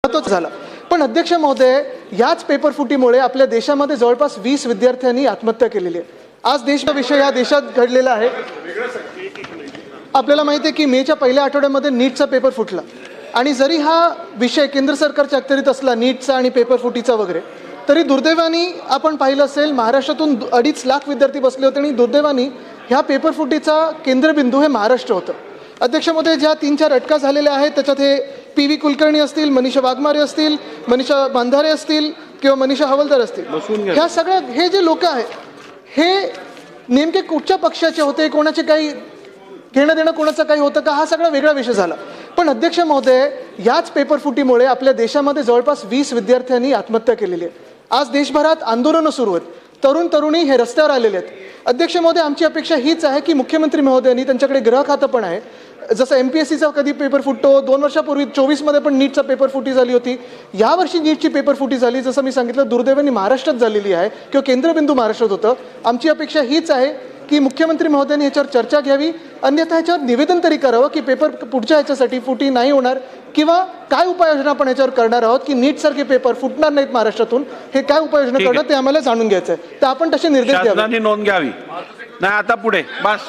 महत्त्वाचं झालं। पण अध्यक्ष महोदय, याच पेपर फुटीमुळे आपल्या देशामध्ये जवळपास 20 विद्यार्थ्यांनी आत्महत्या केलेली आहे। आज विषय या देशात घडलेला आहे। आपल्याला माहिती आहे की मेच्या पहिल्या आठवड्यामध्ये नीटचा पेपर फुटला आणि जरी हा विषय केंद्र सरकारच्या अखत्यारीत असला नीटचा आणि पेपर फुटीचा वगैरे, तरी दुर्दैवाने आपण पाहिलं असेल महाराष्ट्रातून 2.5 लाख विद्यार्थी बसले होते आणि दुर्दैवाने ह्या पेपर फुटीचा केंद्रबिंदू हे महाराष्ट्र होतं। अध्यक्ष महोदय, ज्या 3-4 अटका झालेल्या आहेत त्याच्यात हे PV कुलकर्णी असतील, मनीषा वाघमारे असतील, मनीषा बांधारे असतील किंवा मनीषा हवलदार असतील, ह्या सगळ्या हे जे लोक आहेत हे नेमके कुठच्या पक्षाचे होते, कोणाचे काही घेणं देणं कोणाचं काही होतं का, हा सगळा वेगळा विषय झाला। पण अध्यक्ष महोदय, याच पेपर फुटीमुळे आपल्या देशामध्ये जवळपास 20 विद्यार्थ्यांनी आत्महत्या केलेली आहे। आज देशभरात आंदोलनं सुरू आहेत, तरुण तरुणी हे रस्त्यावर आलेले आहेत। अध्यक्ष महोदय, आमची अपेक्षा हीच आहे की मुख्यमंत्री महोदयांनी, त्यांच्याकडे गृह खातं पण आहे, जसं MPSCचा कधी पेपर फुटतो, 2 वर्षापूर्वी 24मध्ये पण नीटचा पेपर फुटी झाली होती, यावर्षी नीटची पेपर फुटी झाली, जसं मी सांगितलं दुर्दैवाने महाराष्ट्रात झालेली आहे किंवा केंद्रबिंदू महाराष्ट्रात होतं। आमची अपेक्षा हीच आहे की मुख्यमंत्री महोदयांनी याच्यावर चर्चा घ्यावी, अन्यथा याच्यावर निवेदन तरी करावं की पेपर पुढच्या ह्याच्यासाठी फुटी नाही होणार किंवा काय उपाययोजना आपण याच्यावर करणार आहोत की नीटसारखे पेपर फुटणार नाहीत महाराष्ट्रातून, हे काय उपाययोजना करणं ते आम्हाला जाणून घ्यायचं आहे। तर आपण तसे निर्देश द्यावे, नोंद घ्यावी। नाही आता पुढे बस।